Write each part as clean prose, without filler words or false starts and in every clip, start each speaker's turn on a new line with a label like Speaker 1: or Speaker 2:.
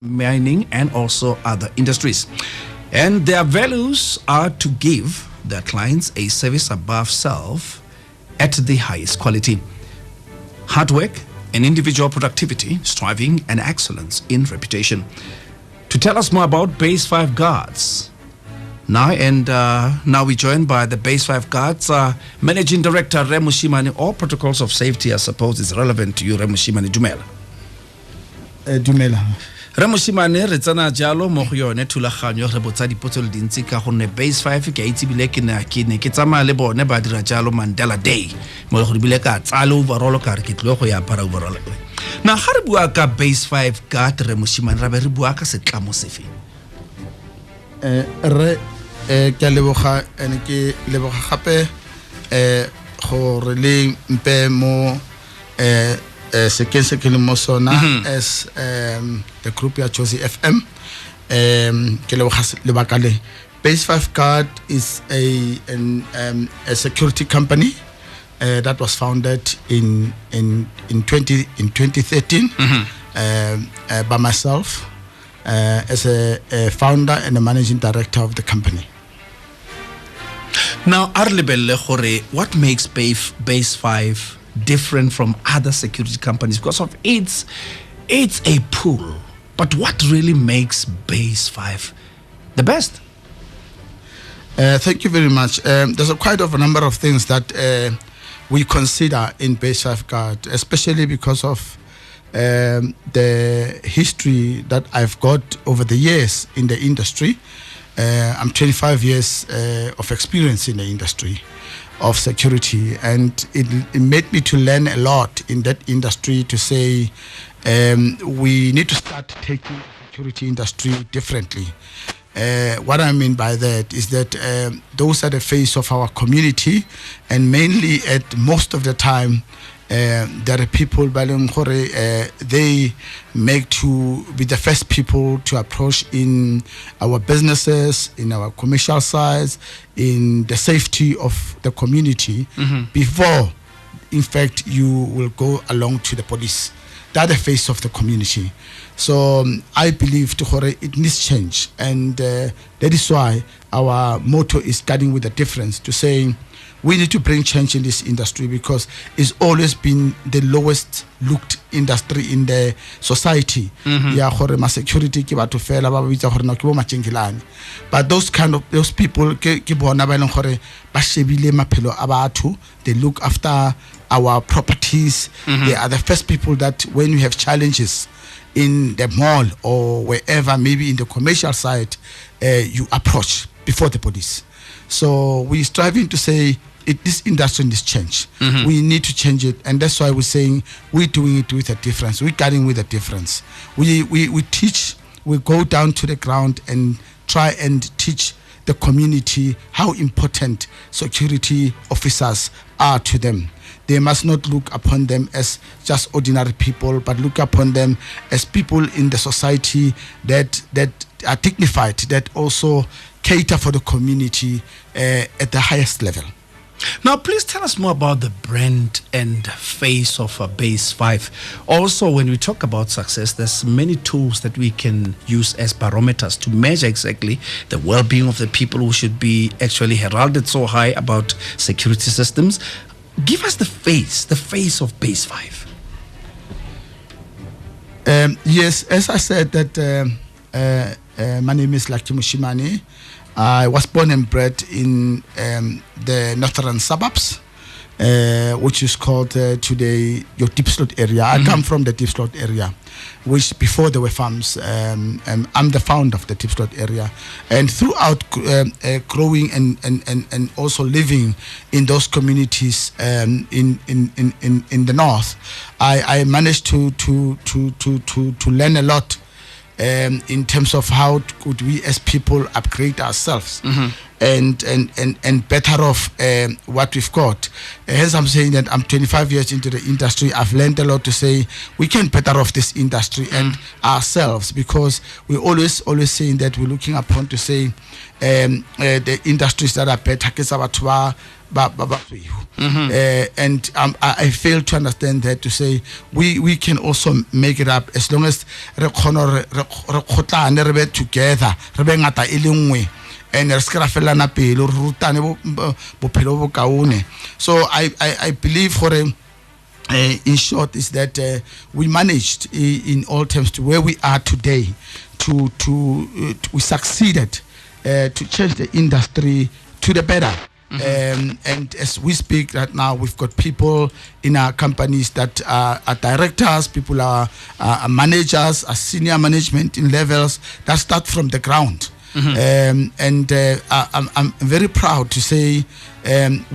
Speaker 1: mining, and also other industries. And their values are to give their clients a service above self at the highest quality. Hard work and individual productivity, striving and excellence in reputation. To tell us more about Base 5 Guards, now we're joined by the Base 5 Guards Managing Director Moshimane. All protocols of safety, I suppose, is relevant to you, Moshimane. Dumela.
Speaker 2: Dumela.
Speaker 1: Moshimane re tsana jalo mo go yone thulaganyo re botsa dipotso le dintsi ka gonne Base 5 ke a itse bile ke ne ke tsamaya le bone ba dira jalo Mandela Day mo go bile ka tsala overall ka re ke tlo go ya para overall. Na ga re bua ka Base 5 Guard Moshimane ra be re bua ka setlamo sefe?
Speaker 2: Re ke leboga ene ke leboga gape go re le mpe mo as the group ya Jozi FM Base 5 Guard is a security company that was founded in 2013 by myself as a founder and a managing director of the company.
Speaker 1: Now, what makes Base 5 different from other security companies? Because of it's a pool, but what really makes Base 5 the best?
Speaker 2: Thank you very much. There's quite a number of things that we consider in Base 5 Guard, especially because of the history that I've got over the years in the industry. I'm 25 years of experience in the industry of security, and it made me to learn a lot in that industry to say we need to start taking the security industry differently. What I mean by that is that those are the face of our community, and mainly at most of the time there are people they make to be the first people to approach in our businesses, in our commercial sides, in the safety of the community before, in fact, you will go along to the police. That's the face of the community. So I believe it needs change, and that is why our motto is starting with a difference, to saying we need to bring change in this industry because it's always been the lowest looked industry in the society. Security but those people they look after our properties. They are the first people that when you have challenges in the mall or wherever, maybe in the commercial side, you approach before the police. So we're striving to say this industry needs change. We need to change it, and that's why we're saying we're doing it with a difference. We're starting with a difference. We teach. We go down to the ground and try and teach the community how important security officers are to them. They must not look upon them as just ordinary people, but look upon them as people in the society that are dignified, that also cater for the community at the highest level.
Speaker 1: Now, please tell us more about the brand and face of Base 5. Also, when we talk about success, there's many tools that we can use as barometers to measure exactly the well-being of the people who should be actually heralded so high about security systems. Give us the face of Base 5.
Speaker 2: Yes, as I said, that my name is Moshimane. I was born and bred in the northern suburbs, which is called today your Deep Slot area. I come from the Deep Slot area, which before there were farms. I'm the founder of the Deep Slot area, and throughout growing and also living in those communities in the north, I managed to learn a lot. In terms of how could we as people upgrade ourselves. and better off what we've got. Hence, I'm saying that I'm 25 years into the industry. I've learned a lot to say we can better off this industry and ourselves, because we're always saying that we're looking upon to say the industries that are better. And I fail to understand that, to say we can also make it up as long as re together, and so I believe for in short is that we managed in all terms to where we are today, we succeeded to change the industry to the better. And as we speak right now, we've got people in our companies that are directors, people are managers, are senior management in levels that start from the ground. I'm very proud to say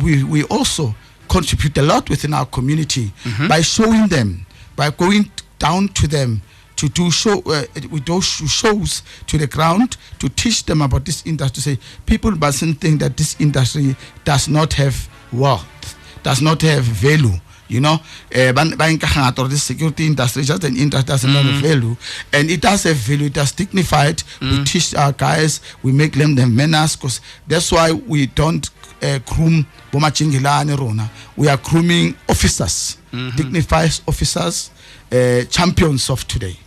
Speaker 2: we also contribute a lot within our community by showing them, by going down to them, to do shows to the ground, to teach them about this industry. Say people mustn't think that this industry does not have worth, does not have value. Or this security industry, just an industry doesn't have value, and it does have value. It does dignified. We teach our guys, we make them manners, because that's why we don't groom bomachingila rona. We are grooming officers, dignified officers, champions of today.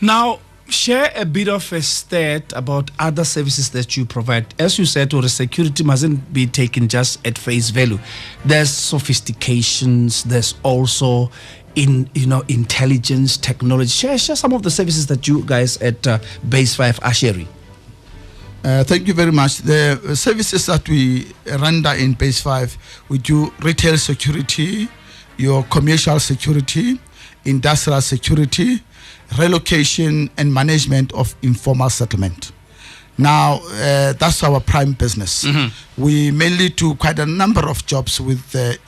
Speaker 1: Now, share a bit of a stat about other services that you provide. As you said, or the security mustn't be taken just at face value. There's sophistications. There's also intelligence, technology. Share some of the services that you guys at Base 5 are sharing.
Speaker 2: Thank you very much. The services that we render in Base 5, we do retail security, your commercial security, industrial security, relocation and management of informal settlement. Now, that's our prime business. We mainly do quite a number of jobs with the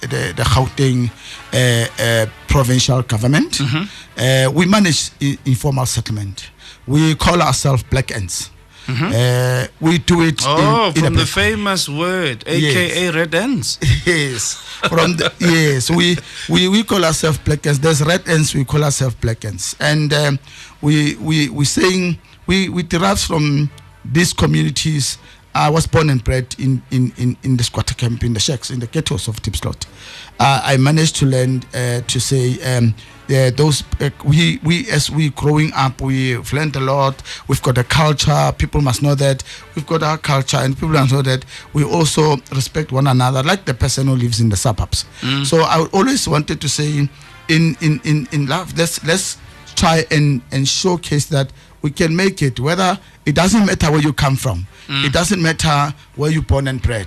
Speaker 2: Gauteng provincial government. We manage informal settlement. We call ourselves black ends. We do it
Speaker 1: from the famous word, aka yes. Red ends.
Speaker 2: Yes, from the, yes, we call ourselves black ends. There's red ends, we call ourselves black ends, and we saying we derive from these communities. I was born and bred in the squatter camp, in the shacks, in the ghettos of Tipslot. I managed to learn to say those we as we growing up, we've learned a lot. We've got a culture. People must know that we've got our culture, and people must know that we also respect one another, like the person who lives in the suburbs. So I always wanted to say, in love, let's try and showcase that we can make it. Whether it doesn't matter where you come from, it doesn't matter where you're born and bred,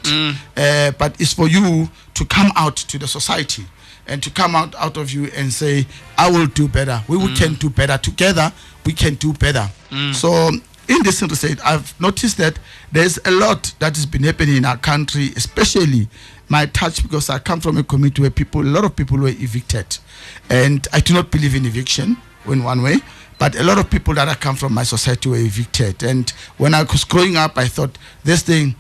Speaker 2: but it's for you to come out to the society and to come out of you and say, I will do better. We can do better. Together, we can do better. So in this state, I've noticed that there's a lot that has been happening in our country, especially my touch, because I come from a community where a lot of people were evicted. And I do not believe in eviction in one way, but a lot of people that I come from my society were evicted. And when I was growing up, I thought this thing,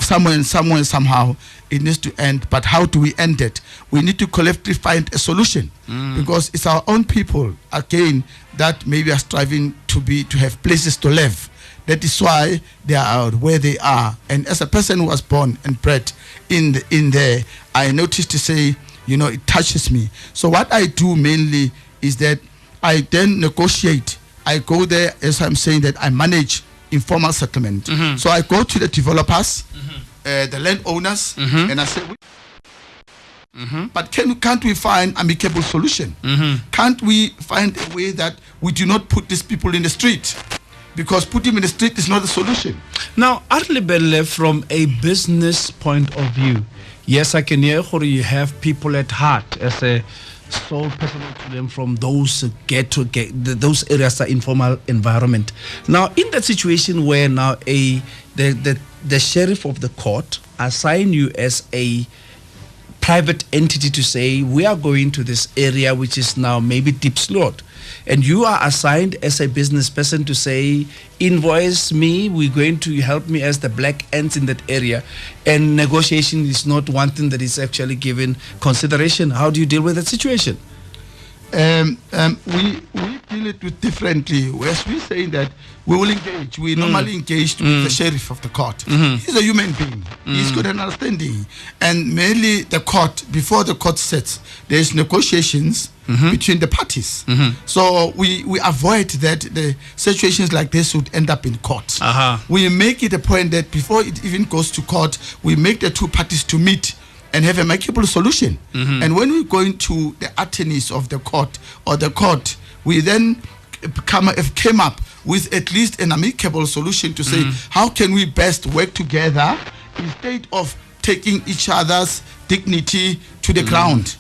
Speaker 2: somewhere, somehow, it needs to end. But how do we end it? We need to collectively find a solution, because it's our own people, again, that maybe are striving to have places to live. That is why they are where they are. And as a person who was born and bred in there, I noticed to say, it touches me. So what I do mainly is that I then negotiate. I go there, as I'm saying, that I manage informal settlement. So I go to the developers, the landowners, and I say, but can't we find amicable solution? Can't we find a way that we do not put these people in the street? Because putting them in the street is not the solution.
Speaker 1: Now, Arlebele, from a business point of view, yes, I can hear how you have people at heart as a so personal to them from those those areas are informal environment. Now, in that situation where now the sheriff of the court assign you as a private entity to say, we are going to this area which is now maybe Diepsloot, and you are assigned as a business person to say, invoice me, we're going to help me as the black ants in that area, and negotiation is not one thing that is actually given consideration. How do you deal with that situation?
Speaker 2: We deal it with differently. As we say that we will engage, we normally engage with the sheriff of the court. He's a human being. He's good at understanding. And mainly the court, before the court sets, there's negotiations between the parties. So we avoid that the situations like this would end up in court. We make it a point that before it even goes to court, we make the two parties to meet and have a amicable solution. And when we go into the attorneys of the court or the court, we then came up with at least an amicable solution to say, how can we best work together instead of taking each other's dignity to the ground.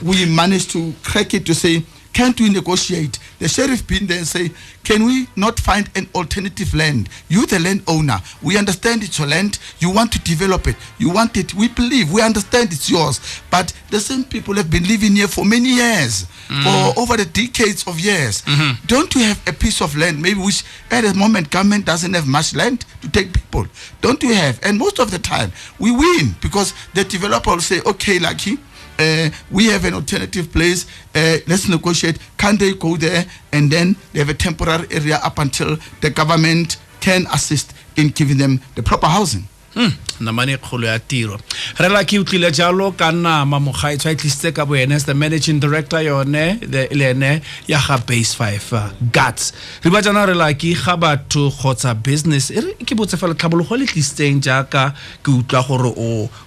Speaker 2: We managed to crack it to say, can't we negotiate? The sheriff been there and say, can we not find an alternative land? You, the landowner, we understand it's your land. You want to develop it. You want it. We believe, we understand it's yours. But the same people have been living here for many years, for over the decades of years. Don't you have a piece of land, maybe which at the moment government doesn't have much land to take people? Don't you have? And most of the time, we win because the developer will say, okay, Lucky, we have an alternative place, let's negotiate. Can they go there? And then they have a temporary area up until the government can assist in giving them the proper housing.
Speaker 1: Namane kholo ya tiro re la ke utlile jalo kana mamogai tswa itliste ka boene as the managing director yone the lene ya ga base 5 guts re ba jana re la ke ga batho khotsa business ke botse fela tlhabologo le tlisteng jaaka ke utlwa gore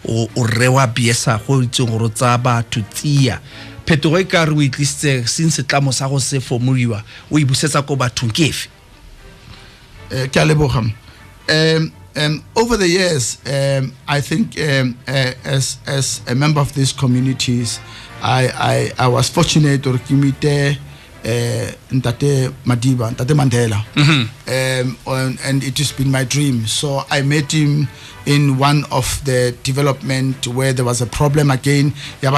Speaker 1: o rewa biesa go itseng gore tsa batho tsia phetogo e ka re o itliste since tlamo sa go se formuliwa o ibusetsa go bathong kefe
Speaker 2: ke a leboga over the years, I think as a member of these communities, I was fortunate to meet Ntate Madiba, Ntate Mandela, and it has been my dream. So I met him in one of the development where there was a problem again. And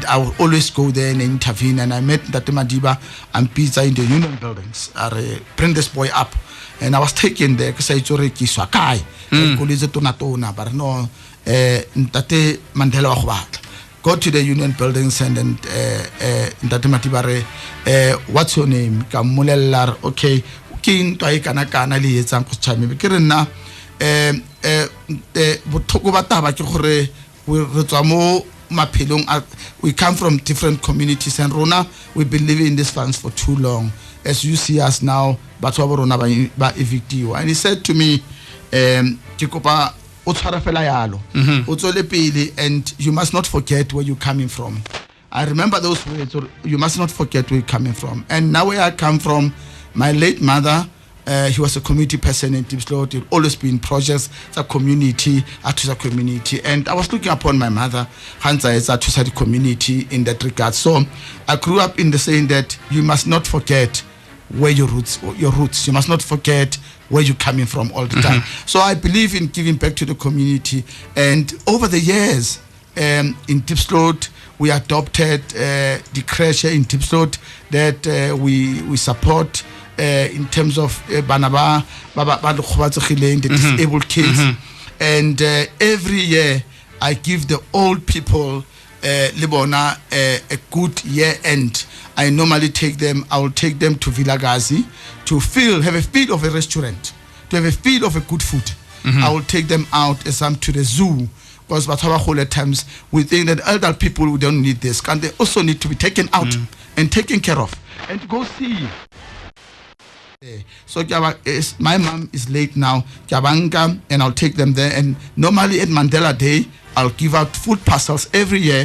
Speaker 2: I would always go there and intervene. And I met Ntate Madiba and Pizza in the union buildings. I bring this boy up. And I was taken there because I already Swakai, but no, Ntate Mandela Wahwat. Go to the union buildings and then Ntate Matibare, what's your name? Kamulelar, okay, King Toikanakana li Zanko Chami, Kirina, we come from different communities and Rona, we've been living in these funds for too long. As you see us now, and he said to me, and you must not forget where you're coming from. I remember those words, you must not forget where you're coming from. And now where I come from, my late mother, he was a community person in Diepsloot. He'd always been projects, the community, Atusa community. And I was looking upon my mother, Hansa, as Atusa community in that regard. So I grew up in the saying that you must not forget where your roots. You must not forget where you're coming from all the time. So I believe in giving back to the community. And over the years, in Diepsloot, we adopted the creche in Diepsloot that we support in terms of the disabled kids. And every year, I give the old people Libona a good year end. I normally I will take them to Vilagazi to have a feel of a restaurant, to have a feel of a good food. I will take them out as I'm to the zoo, because at times we think that elder people who don't need this, and they also need to be taken out and taken care of and to go see. So my mom is late now, and I'll take them there. And normally at Mandela Day, I'll give out food parcels every year.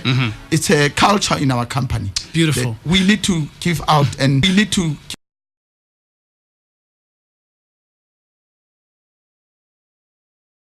Speaker 2: It's a culture in our company.
Speaker 1: Beautiful.
Speaker 2: We need to give out, and we need to